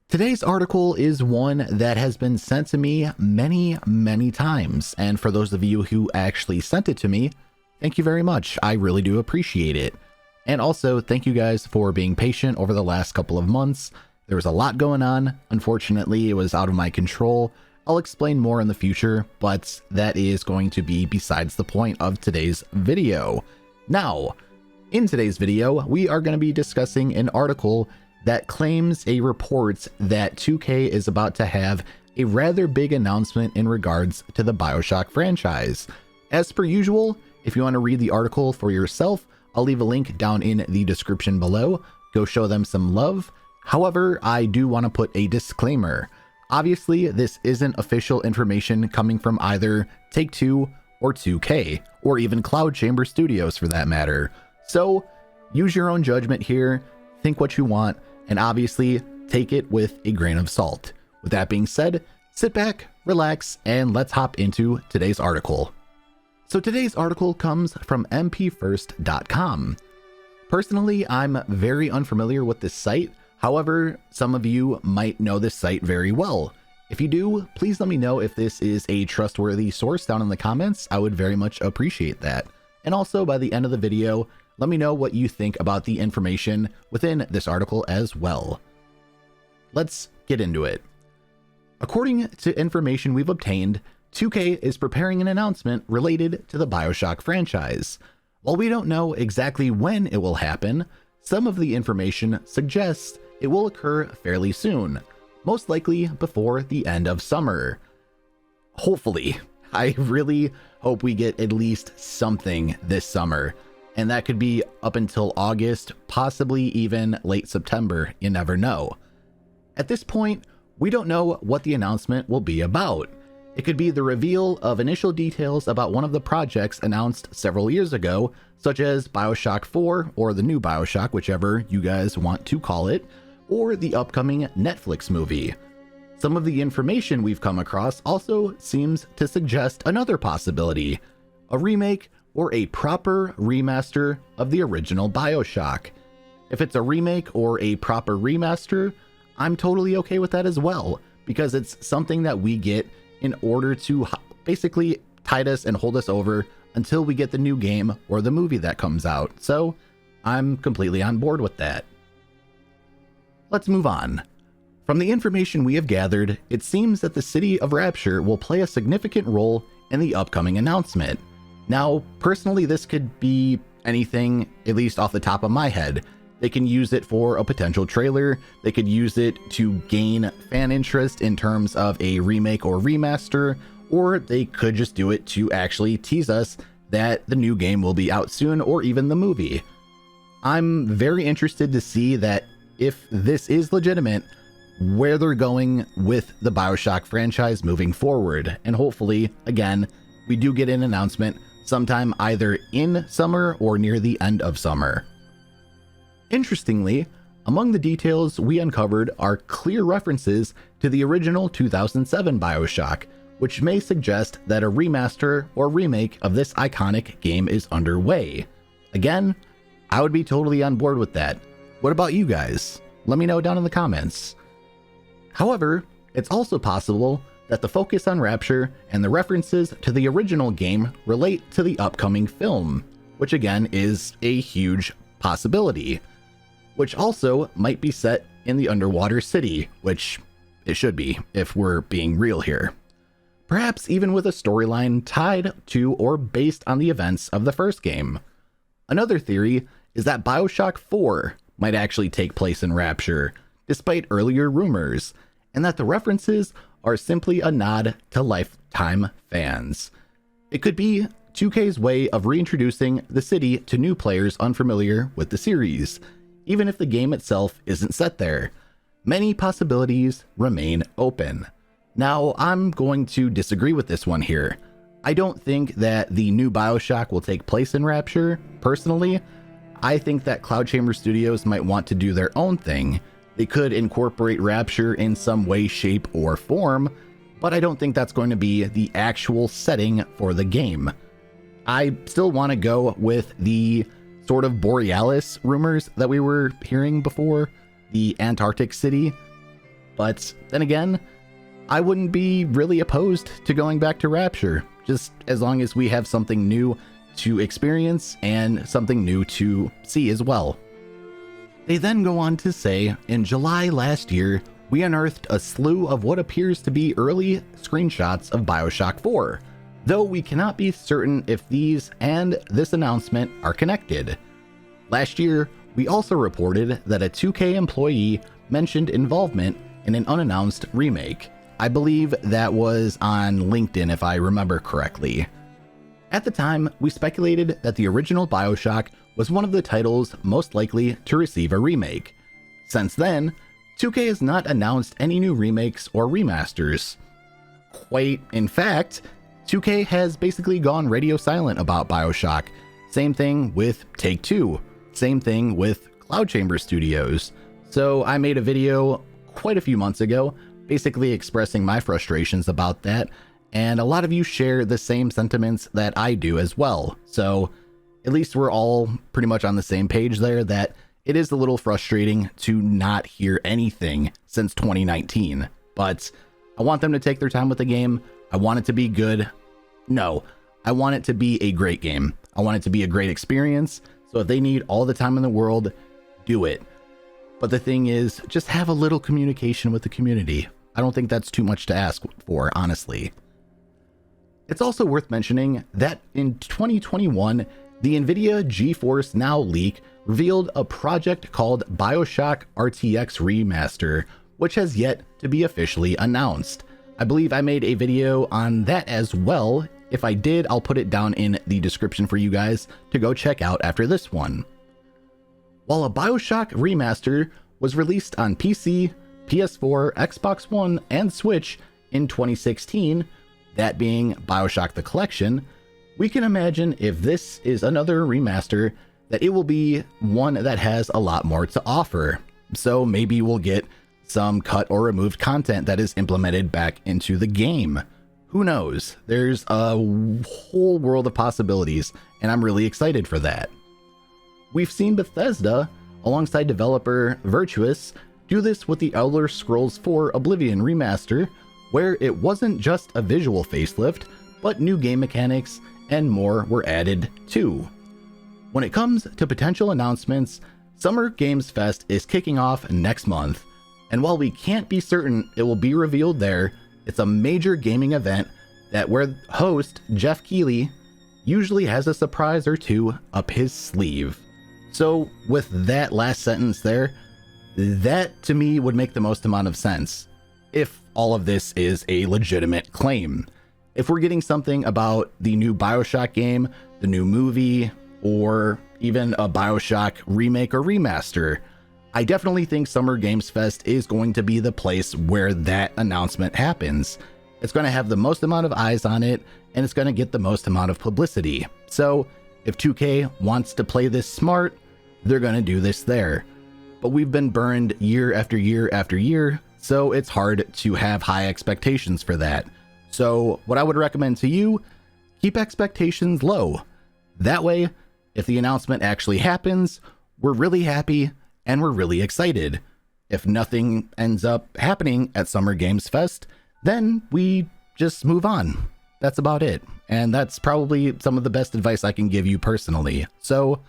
Today's article is one that has been sent to me many times, and for those of you who actually sent it to me, thank you very much. I really do appreciate it. And also, thank you guys for being patient over the last couple of months. There was a lot going on. Unfortunately, it was out of my control. I'll explain more in the future, but that is going to be besides the point of today's video. Now, in today's video, we are going to be discussing an article that claims a report that 2K is about to have a rather big announcement in regards to the BioShock franchise. As per usual, if you want to read the article for yourself, I'll leave a link down in the description below. Go show them some love. However, I do want to put a disclaimer. Obviously, this isn't official information coming from either Take-Two or 2K, or even Cloud Chamber Studios for that matter. So, use your own judgment here, think what you want, and obviously take it with a grain of salt. With that being said, sit back, relax, and let's hop into today's article. So today's article comes from mpfirst.com. Personally, I'm very unfamiliar with this site. However, some of you might know this site very well. If you do, please let me know if this is a trustworthy source down in the comments. I would very much appreciate that. And also, by the end of the video, let me know what you think about the information within this article as well. Let's get into it. According to information we've obtained, 2K is preparing an announcement related to the BioShock franchise. While we don't know exactly when it will happen, some of the information suggests it will occur fairly soon, most likely before the end of summer. Hopefully. I really hope we get at least something this summer. And that could be up until August, possibly even late September, you never know. At this point, we don't know what the announcement will be about. It could be the reveal of initial details about one of the projects announced several years ago, such as BioShock 4 or the new BioShock, whichever you guys want to call it, or the upcoming Netflix movie. Some of the information we've come across also seems to suggest another possibility, a remake or a proper remaster of the original BioShock. If it's a remake or a proper remaster, I'm totally okay with that as well, because it's something that we get in order to basically tide us and hold us over until we get the new game or the movie that comes out. So I'm completely on board with that. Let's move on. From the information we have gathered, it seems that the city of Rapture will play a significant role in the upcoming announcement. Now, personally, this could be anything, at least off the top of my head. They can use it for a potential trailer. They could use it to gain fan interest in terms of a remake or remaster, or they could just do it to actually tease us that the new game will be out soon, or even the movie. I'm very interested to see that if this is legitimate, where they're going with the BioShock franchise moving forward. And hopefully, again, we do get an announcement sometime either in summer or near the end of summer. Interestingly, among the details we uncovered are clear references to the original 2007 BioShock, which may suggest that a remaster or remake of this iconic game is underway. Again, I would be totally on board with that. What about you guys? Let me know down in the comments. However, it's also possible that the focus on Rapture and the references to the original game relate to the upcoming film, which again is a huge possibility, which also might be set in the underwater city, which it should be if we're being real here. Perhaps even with a storyline tied to or based on the events of the first game. Another theory is that BioShock 4 might actually take place in Rapture, despite earlier rumors, and that the references are simply a nod to lifetime fans. It could be 2K's way of reintroducing the city to new players unfamiliar with the series, even if the game itself isn't set there. Many possibilities remain open. Now, I'm going to disagree with this one here. I don't think that the new BioShock will take place in Rapture, personally. I think that Cloud Chamber Studios might want to do their own thing. They could incorporate Rapture in some way, shape, or form, but I don't think that's going to be the actual setting for the game. I still want to go with the sort of Borealis rumors that we were hearing before, the Antarctic city. But then again, I wouldn't be really opposed to going back to Rapture, just as long as we have something new to experience and something new to see as well. They then go on to say, in July last year, we unearthed a slew of what appears to be early screenshots of BioShock 4, though we cannot be certain if these and this announcement are connected. Last year, we also reported that a 2K employee mentioned involvement in an unannounced remake. I believe that was on LinkedIn if I remember correctly. At the time, we speculated that the original BioShock was one of the titles most likely to receive a remake. Since then, 2K has not announced any new remakes or remasters. Quite in fact, 2K has basically gone radio silent about BioShock. Same thing with Take-Two. Same thing with Cloud Chamber Studios. So I made a video quite a few months ago, basically expressing my frustrations about that, and a lot of you share the same sentiments that I do as well. So at least we're all pretty much on the same page there, that it is a little frustrating to not hear anything since 2019. But I want them to take their time with the game. I want it to be good. No, I want it to be a great game. I want it to be a great experience. So if they need all the time in the world, do it. But the thing is, just have a little communication with the community. I don't think that's too much to ask for, honestly. It's also worth mentioning that in 2021, the NVIDIA GeForce Now leak revealed a project called BioShock RTX Remaster, which has yet to be officially announced. I believe I made a video on that as well. If I did, I'll put it down in the description for you guys to go check out after this one. While a BioShock Remaster was released on PC, PS4, Xbox One, and Switch in 2016, that being BioShock the Collection, we can imagine if this is another remaster that it will be one that has a lot more to offer. So maybe we'll get some cut or removed content that is implemented back into the game. Who knows? There's a whole world of possibilities, and I'm really excited for that. We've seen Bethesda, alongside developer Virtuous, do this with the Elder Scrolls 4 Oblivion remaster, where it wasn't just a visual facelift, but new game mechanics and more were added too. When it comes to potential announcements, Summer Games Fest is kicking off next month, and while we can't be certain it will be revealed there, it's a major gaming event that where host Jeff Keighley usually has a surprise or two up his sleeve. So with that last sentence there, that to me would make the most amount of sense if all of this is a legitimate claim. If we're getting something about the new BioShock game, the new movie, or even a BioShock remake or remaster, I definitely think Summer Games Fest is going to be the place where that announcement happens. It's going to have the most amount of eyes on it, and it's going to get the most amount of publicity. So if 2K wants to play this smart, they're going to do this there. But we've been burned year after year after year, so it's hard to have high expectations for that. So what I would recommend to you, keep expectations low. That way, if the announcement actually happens, we're really happy and we're really excited. If nothing ends up happening at Summer Games Fest, then we just move on. That's about it. And that's probably some of the best advice I can give you personally. So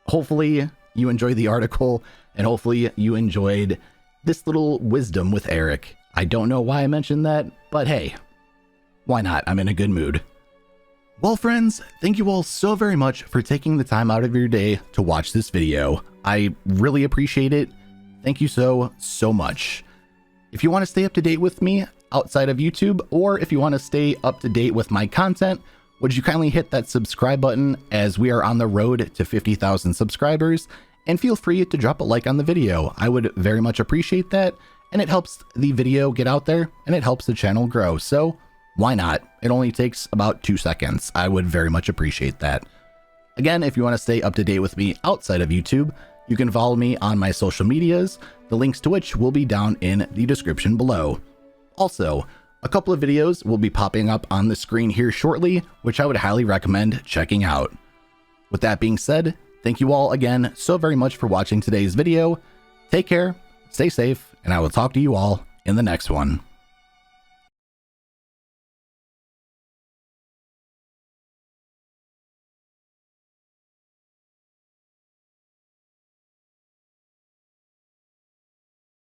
hopefully you enjoyed the article, and hopefully you enjoyed this little wisdom with Eric. I don't know why I mentioned that, but hey, why not? I'm in a good mood. Well, friends, thank you all so very much for taking the time out of your day to watch this video. I really appreciate it. Thank you so much. If you want to stay up to date with me outside of YouTube, or if you want to stay up to date with my content, would you kindly hit that subscribe button, as we are on the road to 50,000 subscribers, and feel free to drop a like on the video. I would very much appreciate that, and it helps the video get out there, and it helps the channel grow, so why not? It only takes about 2 seconds. I would very much appreciate that. Again, if you want to stay up to date with me outside of YouTube, you can follow me on my social medias, the links to which will be down in the description below. Also, a couple of videos will be popping up on the screen here shortly, which I would highly recommend checking out. With that being said, thank you all again so very much for watching today's video. Take care, stay safe, and I will talk to you all in the next one.